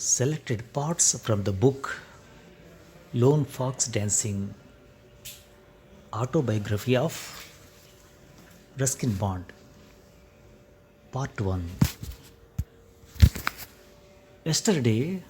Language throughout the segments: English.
Selected parts from the book Lone Fox Dancing, Autobiography of Ruskin Bond, Part 1. Yesterday,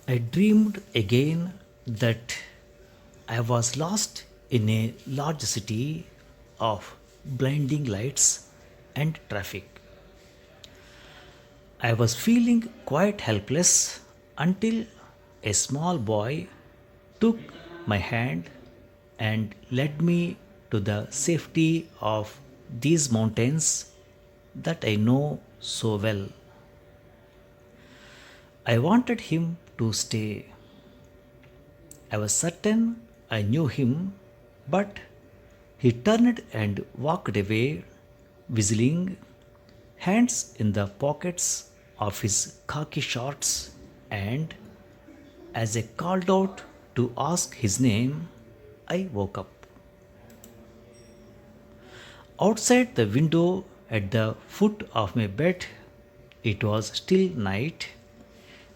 I dreamed again that I was lost in a large city of blinding lights and traffic. I was feeling quite helpless until a small boy took my hand and led me to the safety of these mountains that I know so well. I wanted him to stay. I was certain I knew him, but he turned and walked away, whistling, hands in the pockets of his khaki shorts, and as I called out to ask his name, I woke up. Outside the window at the foot of my bed, it was still night,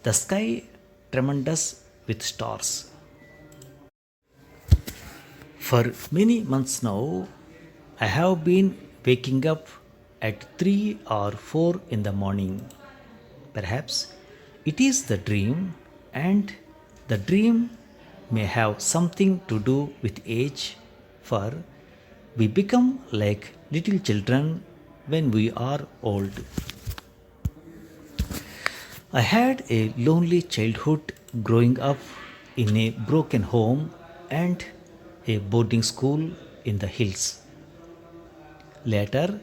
the sky tremendous with stars. For many months now, I have been waking up at 3 or 4 in the morning. Perhaps it is the dream, and the dream may have something to do with age, for we become like little children when we are old. I had a lonely childhood growing up in a broken home and a boarding school in the hills. Later,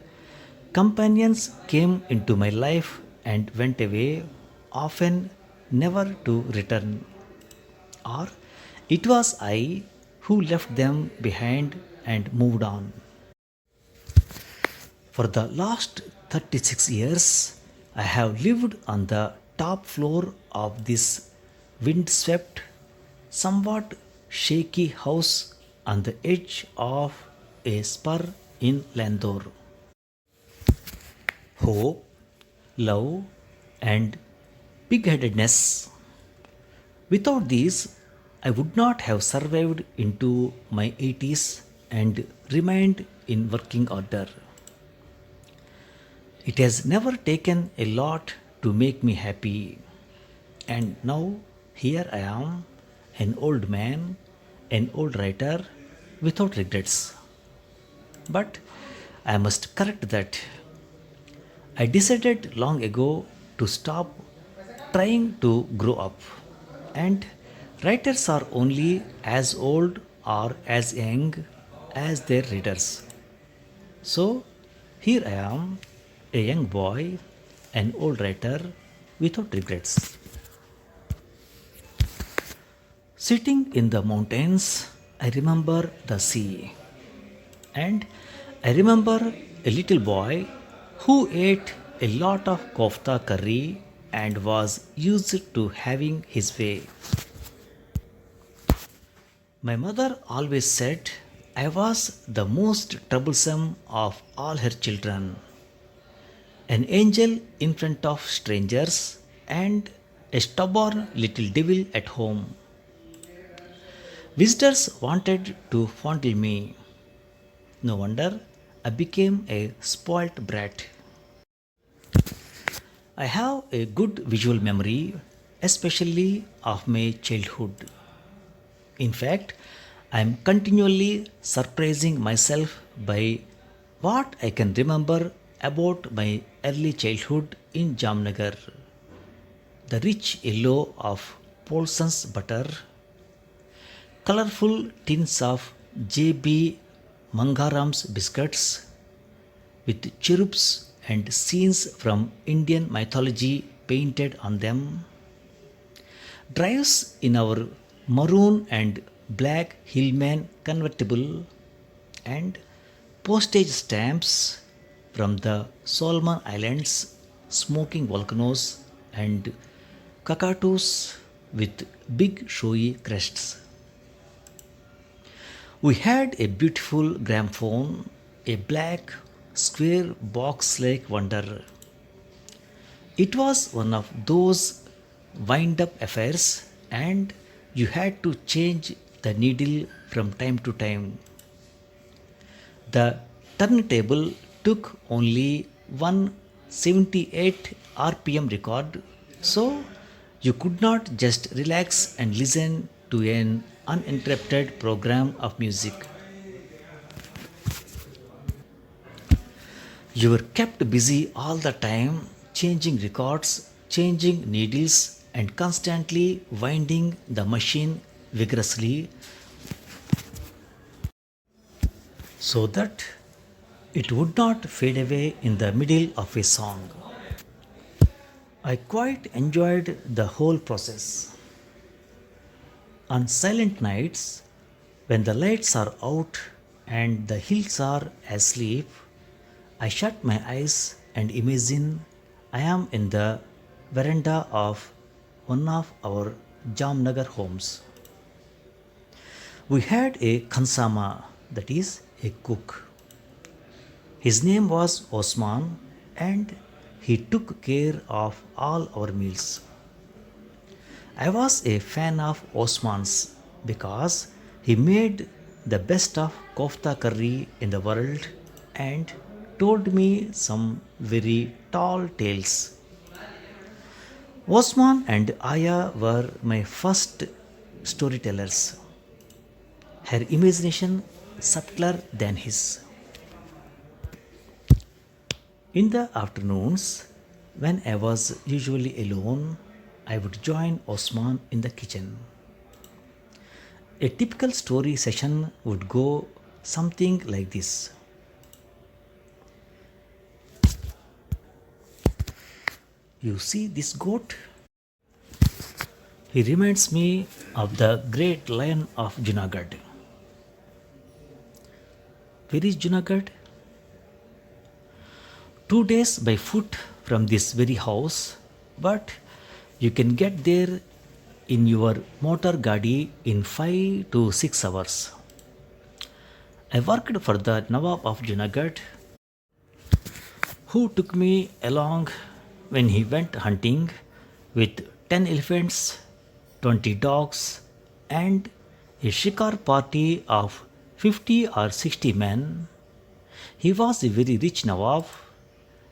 companions came into my life and went away, often never to return. Or it was I who left them behind and moved on. For the last 36 years, I have lived on the top floor of this windswept, somewhat shaky house on the edge of a spur in Landor. Hope, love, and big headedness. Without these, I would not have survived into my 80s and remained in working order. It has never taken a lot to make me happy, and now here I am, an old man, an old writer without regrets. But I must correct that. I decided long ago to stop trying to grow up, and writers are only as old or as young as their readers. So here I am, a young boy, an old writer without regrets. Sitting in the mountains, I remember the sea, and I remember a little boy who ate a lot of kofta curry and was used to having his way. My mother always said I was the most troublesome of all her children, an angel in front of strangers and a stubborn little devil at home. Visitors wanted to fondle me. No wonder I became a spoilt brat. I have a good visual memory, especially of my childhood. In fact, I am continually surprising myself by what I can remember about my early childhood in Jamnagar. The rich yellow of Polson's butter, colorful tins of J.B. Mangaram's biscuits with cherubs and scenes from Indian mythology painted on them, drives in our maroon and black Hillman convertible, and postage stamps from the Solomon Islands, smoking volcanoes, and cockatoos with big showy crests. We had a beautiful gramophone, a black square box like wonder. It was one of those wind up affairs and you had to change the needle from time to time. The turntable took only 178 RPM record, so you could not just relax and listen to an uninterrupted program of music. You were kept busy all the time, changing records, changing needles, and constantly winding the machine vigorously so that it would not fade away in the middle of a song. I quite enjoyed the whole process. On silent nights, when the lights are out and the hills are asleep, I shut my eyes and imagine I am in the veranda of one of our Jamnagar homes. We had a khansama, that is, a cook. His name was Osman and he took care of all our meals. I was a fan of Osman's because he made the best of kofta curry in the world and told me some very tall tales. Osman and Aya were my first storytellers, her imagination subtler than his. In the afternoons, when I was usually alone, I would join Osman in the kitchen. A typical story session would go something like this. You see this goat? He reminds me of the great lion of Junagadh. Where is Junagadh? 2 days by foot from this very house, but you can get there in your motor gadi in 5 to 6 hours. I worked for the Nawab of Junagadh, who took me along when he went hunting with 10 elephants, 20 dogs, and a shikar party of 50 or 60 men. He was a very rich Nawab.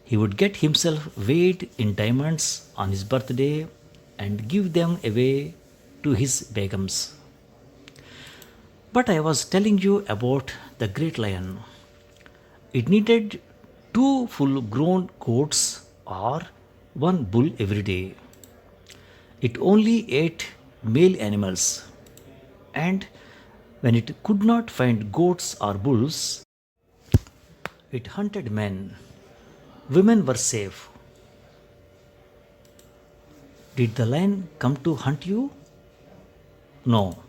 He would get himself weighed in diamonds on his birthday and give them away to his begums. But I was telling you about the great lion. It needed two full grown goats or one bull every day. It only ate male animals, and when it could not find goats or bulls, it hunted men. Women were safe. Did the lion come to hunt you? No.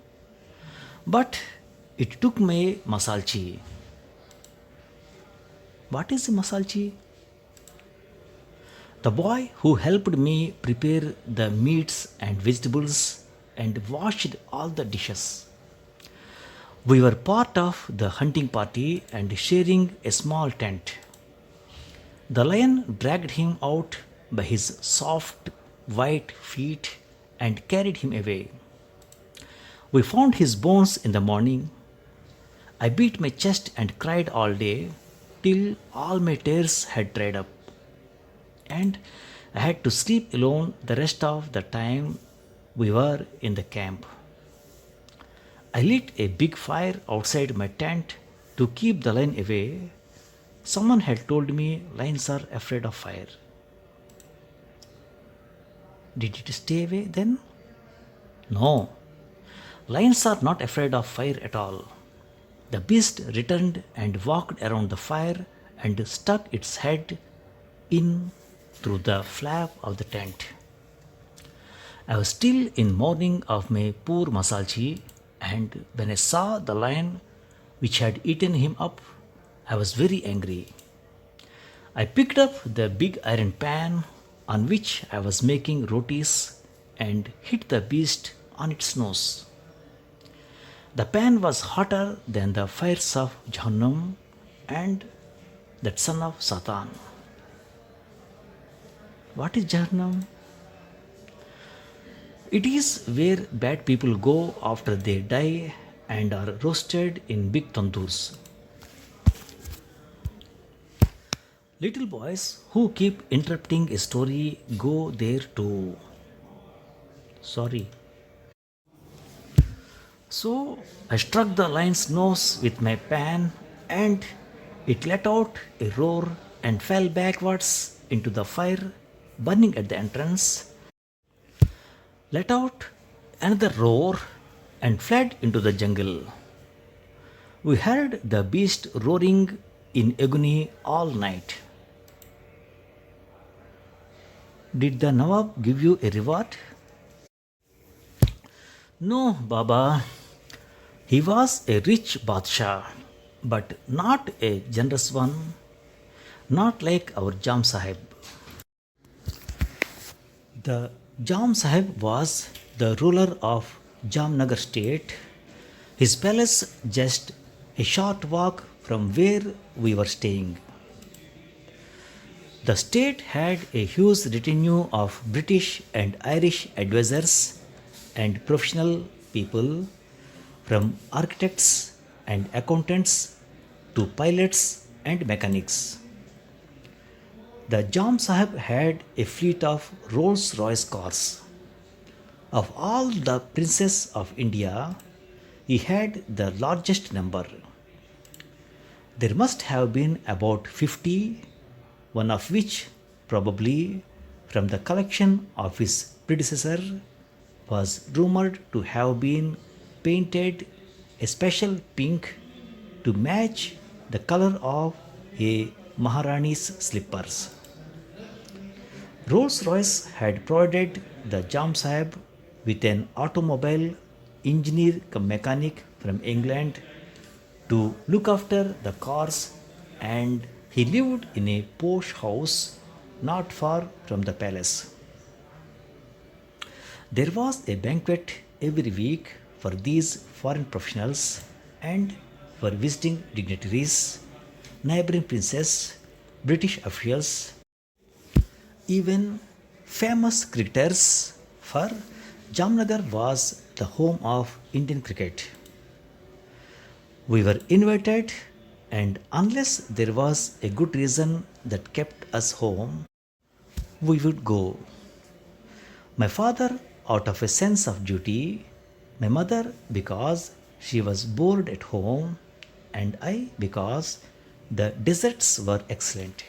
But it took me masalchi. What is masalchi? The boy who helped me prepare the meats and vegetables and washed all the dishes. We were part of the hunting party and sharing a small tent. The lion dragged him out by his soft white feet and carried him away. We found his bones in the morning. I beat my chest and cried all day till all my tears had dried up. And I had to sleep alone the rest of the time we were in the camp. I lit a big fire outside my tent to keep the lion away. Someone had told me lions are afraid of fire. Did it stay away then? No. Lions are not afraid of fire at all. The beast returned and walked around the fire and stuck its head in through the flap of the tent. I was still in mourning of my poor Masalchi, and when I saw the lion which had eaten him up, I was very angry. I picked up the big iron pan on which I was making rotis and hit the beast on its nose. The pan was hotter than the fires of Jahannam and that son of Satan. What is Jahannam? It is where bad people go after they die and are roasted in big tandoors. Little boys who keep interrupting a story go there too. Sorry. So I struck the lion's nose with my pan and it let out a roar and fell backwards into the fire burning at the entrance, let out another roar and fled into the jungle. We heard the beast roaring in agony all night. Did the Nawab give you a reward? No, Baba. He was a rich Badshah, but not a generous one, not like our Jam Sahib. The Jam Sahib was the ruler of Jamnagar state. His palace just a short walk from where we were staying. The state had a huge retinue of British and Irish advisors and professional people, from architects and accountants to pilots and mechanics. The Jam Sahib had a fleet of Rolls Royce cars. Of all the princes of India, he had the largest number. There must have been about 50, one of which, probably from the collection of his predecessor, was rumored to have been painted a special pink to match the color of a Maharani's slippers. Rolls Royce had provided the Jam Sahib with an automobile engineer cum mechanic from England to look after the cars, and he lived in a posh house not far from the palace. There was a banquet every week for these foreign professionals and for visiting dignitaries, neighboring princes, British officials, even famous cricketers, for Jamnagar was the home of Indian cricket. We were invited, and unless there was a good reason that kept us home, we would go. My father, out of a sense of duty, my mother, because she was bored at home, and I, because the desserts were excellent.